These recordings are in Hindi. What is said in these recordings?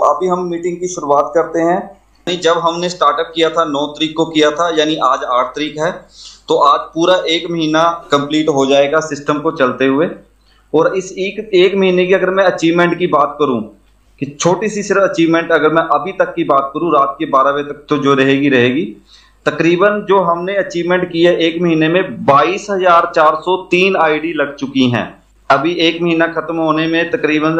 अभी हम मीटिंग की शुरुआत करते हैं। जब हमने स्टार्टअप किया था 9 तारीख को किया था, यानी आज 8 तारीख है, तो आज पूरा 1 महीना कंप्लीट हो जाएगा सिस्टम को चलते हुए। और इस एक महीने की अगर मैं अचीवमेंट की बात करूं, कि छोटी सी सिर्फ अचीवमेंट अगर मैं अभी तक की बात करूं, रात के 12 बजे तक तो जो रहेगी, तकरीबन जो हमने अचीवमेंट की है 1 महीने में 22,403 आईडी लग चुकी हैं। अभी 1 महीना खत्म होने में तकरीबन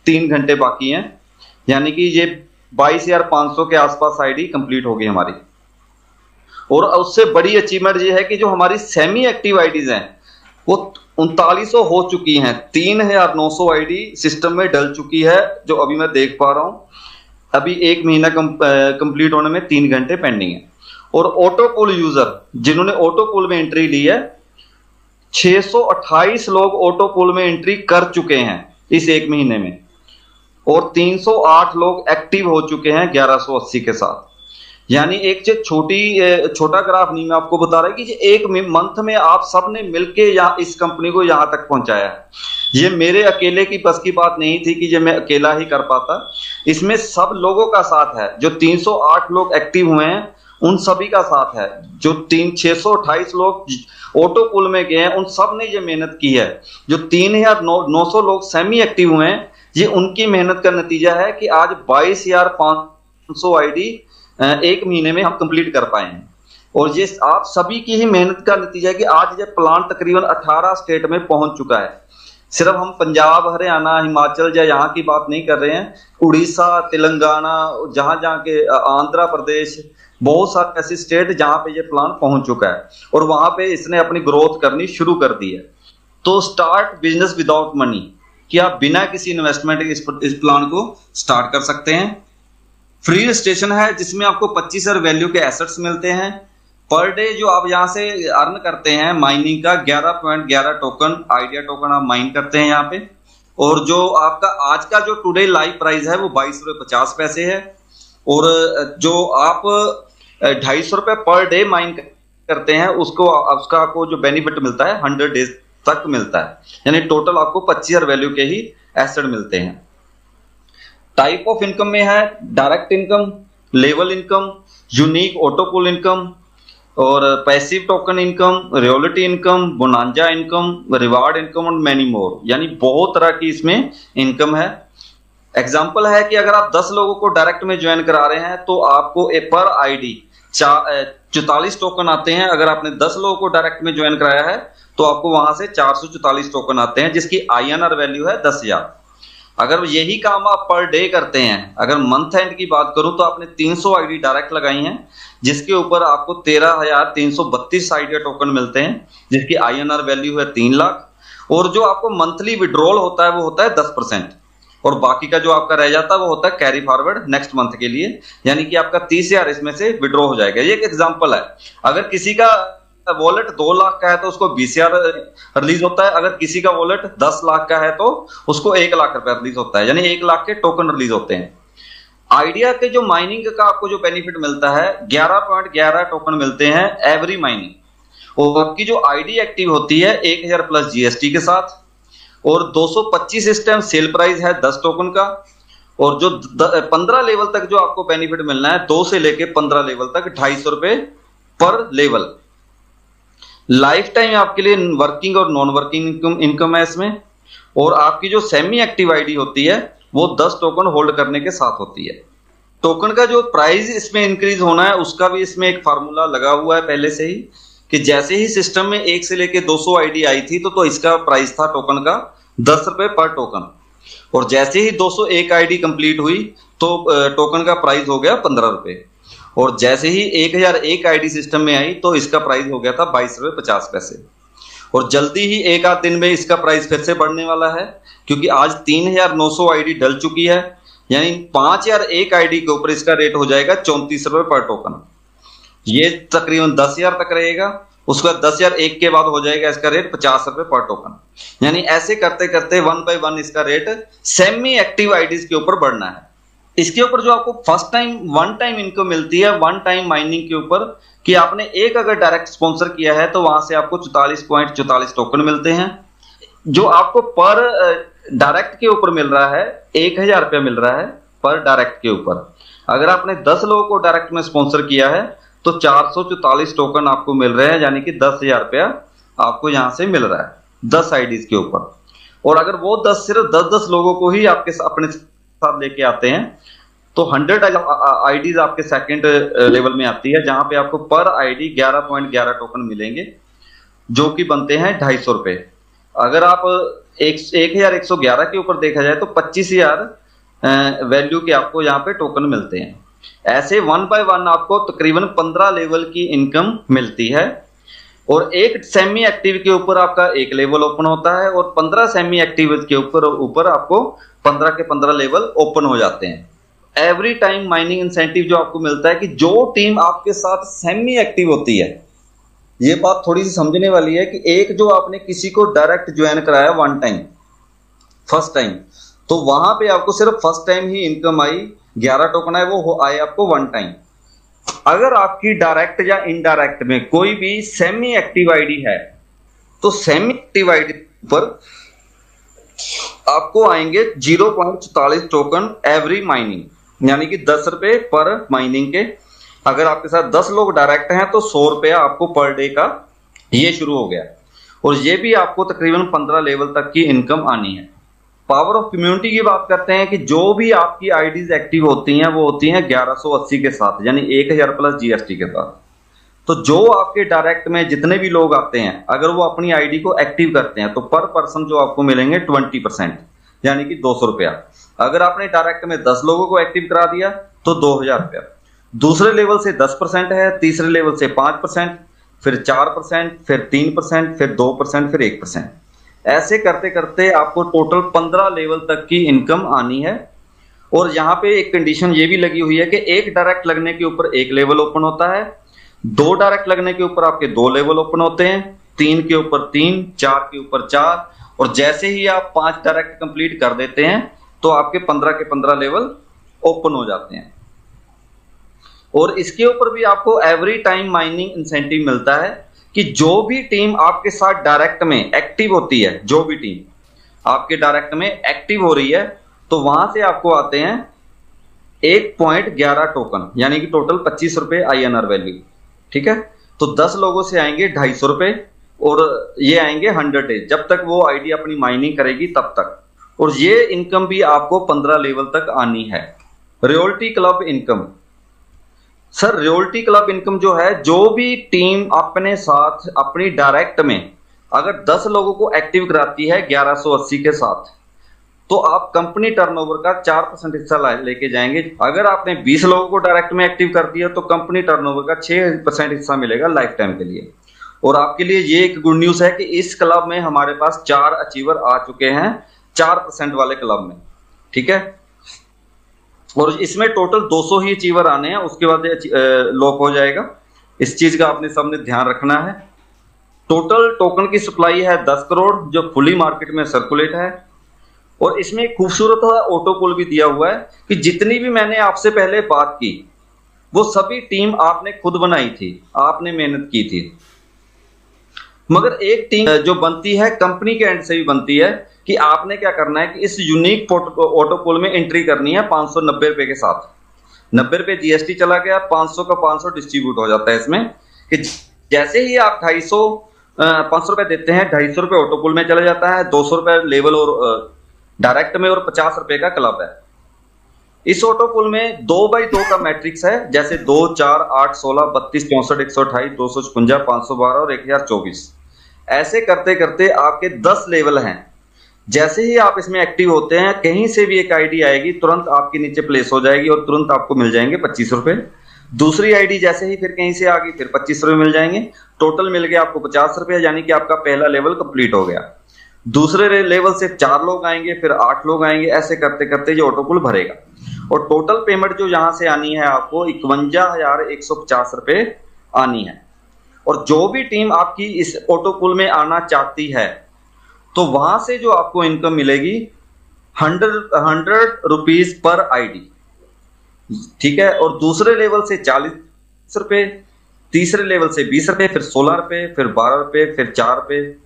3 घंटे बाकी हैं, यानी कि ये 22,500 के आसपास आईडी कंप्लीट हो गई हमारी। और उससे बड़ी अचीवमेंट ये है कि जो हमारी सेमी एक्टिव आईडीज हैं वो 3900 हो चुकी हैं। 3,900 आईडी सिस्टम में डल चुकी है, जो अभी मैं देख पा रहा हूं। अभी 1 महीना कंप्लीट होने में 3 घंटे पेंडिंग है। और ऑटो पुल यूजर जिन्होंने ऑटो पुल में एंट्री ली है, 628 लोग ऑटो पुल में एंट्री कर चुके हैं इस 1 महीने में। और 308 लोग एक्टिव हो चुके हैं 1180 के साथ। यानी एक जो छोटा ग्राफ नहीं, मैं आपको बता रहा है कि एक मंथ में आप सबने मिलके यहाँ इस कंपनी को यहाँ तक पहुंचाया है। ये मेरे अकेले की बस की बात नहीं थी कि ये मैं अकेला ही कर पाता, इसमें सब लोगों का साथ है। जो 308 लोग एक्टिव हुए हैं उन सभी का साथ है। जो 628 लोग ऑटो पुल में गए हैं उन सब ने ये मेहनत की है। जो 3,900 लोग सेमी एक्टिव हुए हैं, ये उनकी मेहनत का नतीजा है कि आज 22,500 आईडी 1 महीने में हम कंप्लीट कर पाए हैं। और ये आप सभी की ही मेहनत का नतीजा है कि आज ये प्लान तकरीबन 18 स्टेट में पहुंच चुका है। सिर्फ हम पंजाब, हरियाणा, हिमाचल या यहाँ की बात नहीं कर रहे हैं, उड़ीसा, तेलंगाना, जहां के आंध्र प्रदेश, बहुत सारे ऐसे स्टेट जहां पे ये प्लान पहुंच चुका है और वहां पे इसने अपनी ग्रोथ करनी शुरू कर दी है। तो स्टार्ट बिजनेस विदाउट मनी, कि आप बिना किसी इन्वेस्टमेंट के इस प्लान को स्टार्ट कर सकते हैं। फ्री रजिस्ट्रेशन है जिसमें आपको 25,000 वैल्यू के एसेट्स मिलते हैं पर डे। जो आप यहाँ से अर्न करते हैं माइनिंग का 11.11 टोकन, आइडिया टोकन आप माइन करते हैं यहाँ पे। और जो आपका आज का जो टुडे लाइव प्राइस है वो 22.50 रुपए है। और जो आप 250 रुपए पर डे माइन करते हैं उसका आपको जो बेनिफिट मिलता है 100 डेज तक मिलता है। यानी टोटल आपको 25,000 वैल्यू के ही एसेट मिलते हैं। टाइप ऑफ इनकम में है direct income, level income, unique auto pool income, और passive token income, royalty income, bonanza income, reward income और मैनी मोर। यानी बहुत तरह की इसमें इनकम है। एग्जांपल है कि अगर आप 10 लोगों को डायरेक्ट में ज्वाइन करा रहे हैं तो आपको पर आईडी 44 टोकन आते हैं। अगर आपने 10 लोगों को डायरेक्ट में ज्वाइन कराया है तो आपको वहां से 444 टोकन आते हैं, जिसकी INR वैल्यू है 10,000। अगर यही काम आप पर डे करते हैं, अगर मंथ एंड की बात करूं तो आपने 300 आईडी डायरेक्ट लगाई हैं, जिसके ऊपर आपको 13,332 आइडिया टोकन मिलते हैं, जिसकी INR वैल्यू है 3 लाख। और जो आपको मंथली विड्रॉल होता है वो होता है 10%, और बाकी का जो आपका रह जाता है वो होता है कैरी फॉरवर्ड नेक्स्ट मंथ के लिए। यानी कि आपका 30,000 इसमें से विड्रॉ हो जाएगा। ये एक एग्जांपल है। अगर किसी का वॉलेट 2 लाख का है तो उसको 20,000 रिलीज होता है। अगर किसी का वॉलेट 10 लाख का है तो उसको 1 लाख रुपया रिलीज होता है, यानी 1 लाख के टोकन रिलीज होते हैं। आइडिया के जो माइनिंग का आपको जो बेनिफिट मिलता है 11.11 टोकन मिलते हैं एवरी माइनिंग। और आपकी जो आईडी एक्टिव होती है 1,000 प्लस GST के साथ। और 225 इस टाइम सेल प्राइस है 10 टोकन का। और जो 15 लेवल तक जो आपको बेनिफिट मिलना है, 2 से लेके 15 लेवल तक 250 रुपए पर लेवल। लाइफ टाइम आपके लिए वर्किंग और नॉन वर्किंग इनकम है इसमें। और आपकी जो सेमी एक्टिव आईडी होती है वो 10 टोकन होल्ड करने के साथ होती है। टोकन का जो प्राइस इसमें इंक्रीज होना है उसका भी इसमें एक फार्मूला लगा हुआ है पहले से ही, कि जैसे ही सिस्टम में 1 से लेके 200 आईडी आई थी तो इसका प्राइस था टोकन का 10 रुपए पर टोकन। और जैसे ही 201 आईडी कंप्लीट हुई तो टोकन का प्राइस हो गया 15 रुपए। और जैसे ही 1001 आईडी सिस्टम में आई तो इसका प्राइस हो गया था 22.50 रुपए। और जल्दी ही 1 आध दिन में इसका प्राइस फिर से बढ़ने वाला है, क्योंकि आज 3,900 आईडी डल चुकी है। यानी 5,001 आईडी के ऊपर इसका रेट हो जाएगा 34 रुपए पर टोकन। ये तकरीबन 10,000 तक रहेगा। उसके बाद 10,001 के बाद हो जाएगा इसका रेट 50 रुपए पर टोकन। यानी ऐसे करते करते 1 बाय 1 इसका रेट सेमी एक्टिव आईडीज के ऊपर बढ़ना है। इसके ऊपर जो आपको first time one time income मिलती है वन टाइम माइनिंग के ऊपर, कि आपने एक अगर डायरेक्ट स्पॉन्सर किया है तो वहां से आपको 44.44 टोकन मिलते हैं। जो आपको पर डायरेक्ट के ऊपर मिल रहा है 1,000 रुपया मिल रहा है, पर डायरेक्ट के ऊपर। अगर आपने 10 लोगों को डायरेक्ट में स्पॉन्सर किया है तो 444 टोकन आपको मिल रहे हैं, यानी कि 10,000 रुपया आपको यहां से मिल रहा है 10 आईडीज के ऊपर। और अगर वो 10 सिर्फ 10-10 लोगों को ही आपके अपने साथ लेके आते हैं तो 100 आईडीज आपके सेकंड लेवल में आती है, जहां पे आपको पर आईडी 11.11 टोकन मिलेंगे, जो कि बनते हैं 250 रुपए। अगर आप 1111 के ऊपर देखा जाए तो 25,000 वैल्यू के आपको यहाँ पे टोकन मिलते हैं। ऐसे 1 बाय 1 आपको तकरीबन 15 लेवल की इनकम मिलती है। और एक सेमी एक्टिव के ऊपर आपका एक लेवल ओपन होता है और 15 सेमी एक्टिव के ऊपर आपको 15 के 15 लेवल ओपन हो जाते हैं। एवरी टाइम माइनिंग इंसेंटिव जो आपको मिलता है कि जो टीम आपके साथ सेमी एक्टिव होती है, ये बात थोड़ी सी समझने वाली है कि एक जो आपने किसी को डायरेक्ट ज्वाइन कराया वन टाइम फर्स्ट टाइम, तो वहां पे आपको सिर्फ फर्स्ट टाइम ही इनकम आई, 11 टोकन है वो आए आपको वन टाइम। अगर आपकी डायरेक्ट या इनडायरेक्ट में कोई भी सेमी एक्टिव आईडी है तो सेमी एक्टिव आईडी पर आपको आएंगे 0.44 टोकन एवरी माइनिंग, यानी कि 10 रुपए पर माइनिंग के। अगर आपके साथ 10 लोग डायरेक्ट हैं तो 100 रुपया आपको पर डे का ये शुरू हो गया। और ये भी आपको तकरीबन 15 लेवल तक की इनकम आनी है। पावर ऑफ कम्युनिटी की बात करते हैं कि जो भी आपकी आईडीज एक्टिव होती हैं वो होती हैं 1180 के साथ, यानी 1000 प्लस जीएसटी के साथ। तो जो आपके डायरेक्ट में जितने भी लोग आते हैं, अगर वो अपनी आईडी को एक्टिव करते हैं तो पर पर्सन जो आपको मिलेंगे 20%, यानी कि 200 रुपया। अगर आपने डायरेक्ट में 10 लोगों को एक्टिव करा दिया तो 2000 रुपया। दूसरे लेवल से 10% है, तीसरे लेवल से 5%, फिर 4%, फिर 3%, फिर 2%, फिर 1%। ऐसे करते करते आपको टोटल 15 लेवल तक की इनकम आनी है। और यहाँ पे एक कंडीशन ये भी लगी हुई है कि एक डायरेक्ट लगने के ऊपर एक लेवल ओपन होता है, 2 डायरेक्ट लगने के ऊपर आपके 2 लेवल ओपन होते हैं, 3 के ऊपर 3, 4 के ऊपर 4, और जैसे ही आप 5 डायरेक्ट कंप्लीट कर देते हैं तो आपके 15 के 15 लेवल ओपन हो जाते हैं। और इसके ऊपर भी आपको एवरी टाइम माइनिंग इंसेंटिव मिलता है कि जो भी टीम आपके साथ डायरेक्ट में एक्टिव होती है, जो भी टीम आपके डायरेक्ट में एक्टिव हो रही है, तो वहां से आपको आते हैं 1.11 टोकन, यानी कि टोटल 25 रुपए INR वैल्यू। ठीक है, तो 10 लोगों से आएंगे 250 रुपए और ये आएंगे 100 डेज, जब तक वो आईडी अपनी माइनिंग करेगी तब तक। और ये इनकम भी आपको 15 लेवल तक आनी है। Royalty club income, sir royalty club income जो है, जो भी टीम अपने साथ अपनी डायरेक्ट में अगर 10 लोगों को एक्टिव कराती है 1180 के साथ, तो आप कंपनी टर्नओवर का 4% हिस्सा लेके जाएंगे। अगर आपने 20 लोगों को डायरेक्ट में एक्टिव कर दिया तो कंपनी टर्नओवर का 6% हिस्सा मिलेगा लाइफ टाइम के लिए। और आपके लिए ये एक गुड न्यूज है कि इस क्लब में हमारे पास 4 अचीवर आ चुके हैं 4% वाले क्लब में। ठीक है, और इसमें टोटल 200 ही अचीवर आने हैं, उसके बाद लॉक हो जाएगा। इस चीज का आपने सबने ध्यान रखना है। टोटल टोकन की सप्लाई है 10 करोड़, जो फुली मार्केट में सर्कुलेट है। और इसमें एक खूबसूरत ऑटो पुल भी दिया हुआ है कि जितनी भी मैंने आपसे पहले बात की वो सभी टीम आपने खुद बनाई थी, आपने मेहनत की थी। मगर एक टीम जो बनती है कंपनी के एंड से भी बनती है कि आपने क्या करना है कि इस यूनिक ऑटो पुल में एंट्री करनी है 590 रुपए के साथ। 90 रुपए जीएसटी चला गया, 500 का 500 डिस्ट्रीब्यूट हो जाता है इसमें। कि जैसे ही आप 500 रुपए देते हैं, 250 रुपए ऑटो पुल में चला जाता है, 200 रुपए लेवल और डायरेक्ट में, और 50 रुपए का क्लब है। इस ऑटो पुल में 2x2 का मैट्रिक्स है, जैसे 2, 4, 8, 16, 32, 64, 128, 256, 512 और 1024। ऐसे करते करते आपके 10 लेवल हैं। जैसे ही आप इसमें एक्टिव होते हैं, कहीं से भी एक आईडी आएगी, तुरंत आपके नीचे प्लेस हो जाएगी और तुरंत आपको मिल जाएंगे 25 रुपए। दूसरी आईडी जैसे ही फिर कहीं से आ गई, फिर 25 रुपए मिल जाएंगे। टोटल मिल गया आपको 50 रुपए, यानी कि आपका पहला लेवल कंप्लीट हो गया। दूसरे लेवल से 4 लोग आएंगे, फिर 8 लोग आएंगे। ऐसे करते करते ये ऑटो पुल भरेगा। और टोटल पेमेंट जो यहां से आनी है आपको 51,150 रुपए आनी है। और जो भी टीम आपकी इस ऑटो पुल में आना चाहती है, तो वहां से जो आपको इनकम मिलेगी 100 रुपीज पर आईडी। ठीक है, और दूसरे लेवल से 40 रुपए, तीसरे लेवल से 20 रुपए, फिर 16 रुपए, फिर 12 रुपए, फिर 4 रुपए,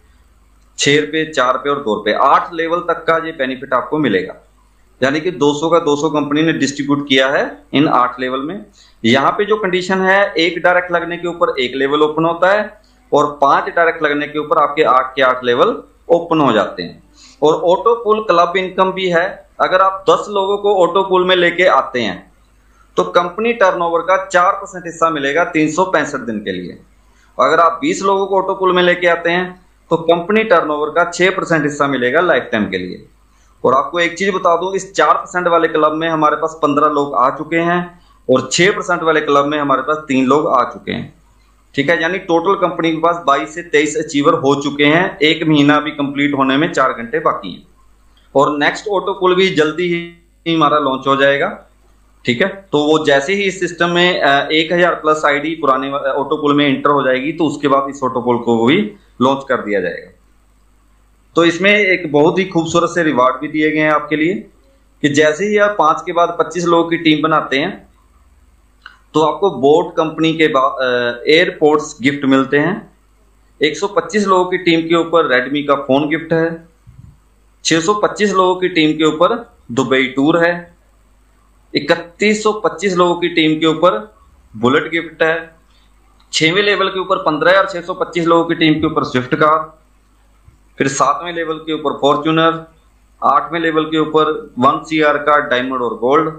6 रुपए, 4 रुपए और 2 रुपए। 8 लेवल तक का ये बेनिफिट आपको मिलेगा। यानी कि 200 का 200 कंपनी ने डिस्ट्रीब्यूट किया है इन 8 लेवल में। यहाँ पे जो कंडीशन है, एक डायरेक्ट लगने के ऊपर एक लेवल ओपन होता है और 5 डायरेक्ट लगने के ऊपर आपके 8 के 8 लेवल ओपन हो जाते हैं। और ऑटो पूल क्लब इनकम भी है। अगर आप 10 लोगों को ऑटो पूल में लेके आते हैं तो कंपनी टर्नओवर का 4% हिस्सा मिलेगा 365 दिन के लिए। अगर आप 20 लोगों को ऑटो पूल में लेके आते हैं तो कंपनी टर्नओवर का 6% हिस्सा मिलेगा लाइफ टाइम के लिए। और आपको एक चीज बता दूं, इस 4% वाले क्लब में हमारे पास 15 लोग आ चुके हैं और 6% वाले क्लब में हमारे पास 3 लोग आ चुके हैं। ठीक है, यानी टोटल कंपनी के पास 22 से 23 अचीवर हो चुके हैं। 1 महीना भी कंप्लीट होने में 4 घंटे बाकी हैं। और नेक्स्ट ऑटो पूल भी जल्दी ही हमारा लॉन्च हो जाएगा। ठीक है, तो वो जैसे ही इस सिस्टम में 1000 प्लस आईडी पुराने ऑटो पूल में एंटर हो जाएगी तो उसके बाद इस ऑटो पूल को भी लॉन्च कर दिया जाएगा। तो इसमें एक बहुत ही खूबसूरत से रिवार्ड भी दिए गए हैं आपके लिए कि जैसे ही आप 5 के बाद 25 लोगों की टीम बनाते हैं तो आपको बोट कंपनी के बाद एयरपोर्ट्स गिफ्ट मिलते हैं। 125 लोगों की टीम के ऊपर रेडमी का फोन गिफ्ट है। 625 लोगों की टीम के ऊपर दुबई टूर है। 3125 लोगों की टीम के ऊपर बुलेट गिफ्ट है। 6वें लेवल के ऊपर 15625 लोगों की टीम के ऊपर स्विफ्ट कार। फिर 7वें लेवल के ऊपर फॉर्च्यूनर। 8वें लेवल के ऊपर 1 CR का डायमंड और गोल्ड।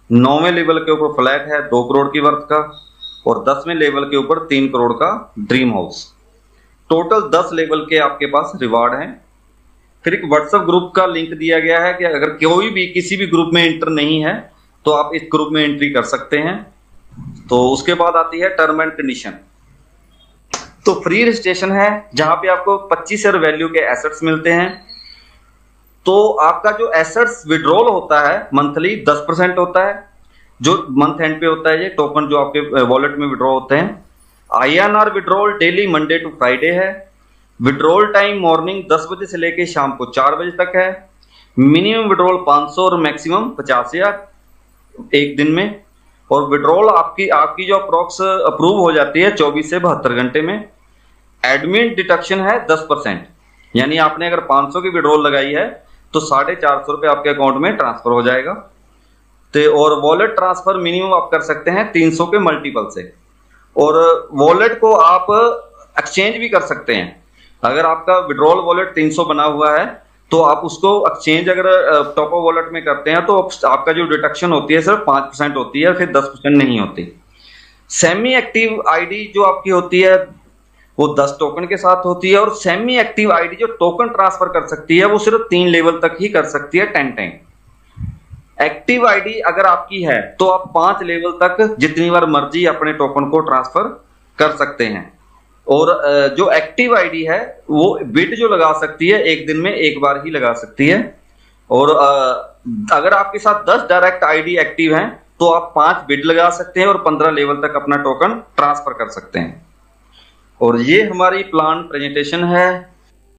9वें लेवल के ऊपर फ्लैट है 2 करोड़ की वर्थ का। और 10वें लेवल के ऊपर 3 करोड़ का ड्रीम हाउस। टोटल 10 लेवल के आपके पास रिवार्ड हैं। फिर एक व्हाट्सएप ग्रुप का लिंक दिया गया है कि अगर कोई भी किसी भी ग्रुप में एंटर नहीं है तो आप इस ग्रुप में एंट्री कर सकते हैं। तो उसके बाद आती है टर्म एंड कंडीशन। तो फ्री रजिस्ट्रेशन है जहां पे आपको 25 शेयर वैल्यू के एसेट्स मिलते हैं। तो आपका जो एसेट्स विड्रॉल होता है मंथली 10% होता है, जो मंथ एंड पे होता है। ये टोकन जो आपके वॉलेट में विड्रॉ होते हैं। INR withdrawal daily Monday to Friday है। विड्रॉल टाइम मॉर्निंग 10 बजे से लेके शाम को 4 बजे तक है। मिनिमम विड्रॉल 500 और मैक्सिमम 50,000 एक दिन में। और विड्रॉल आपकी जो अप्रोक्स अप्रूव हो जाती है 24 से 72 घंटे में। एडमिन डिडक्शन है 10%, यानी आपने अगर 500 की विड्रॉल लगाई है तो 450 रुपए आपके अकाउंट में ट्रांसफर हो जाएगा। तो और वॉलेट ट्रांसफर मिनिमम आप कर सकते हैं 300 के मल्टीपल से। और वॉलेट को आप एक्सचेंज भी कर सकते हैं। अगर आपका विड्रॉल वॉलेट 300 बना हुआ है तो आप उसको एक्सचेंज अगर टॉप अप वॉलेट में करते हैं तो आपका जो डिडक्शन होती है सिर्फ 5% होती है, फिर 10% नहीं होती। सेमी एक्टिव आईडी जो आपकी होती है वो 10 टोकन के साथ होती है। और सेमी एक्टिव आईडी जो टोकन ट्रांसफर कर सकती है वो सिर्फ 3 लेवल तक ही कर सकती है 10 टाइम। एक्टिव आईडी अगर आपकी है तो आप 5 लेवल तक जितनी बार मर्जी अपने टोकन को ट्रांसफर कर सकते हैं। और जो एक्टिव आईडी है वो बिड जो लगा सकती है एक दिन में एक बार ही लगा सकती है। और अगर आपके साथ 10 डायरेक्ट आईडी एक्टिव हैं तो आप 5 बिड लगा सकते हैं और 15 लेवल तक अपना टोकन ट्रांसफर कर सकते हैं। और ये हमारी प्लान प्रेजेंटेशन है।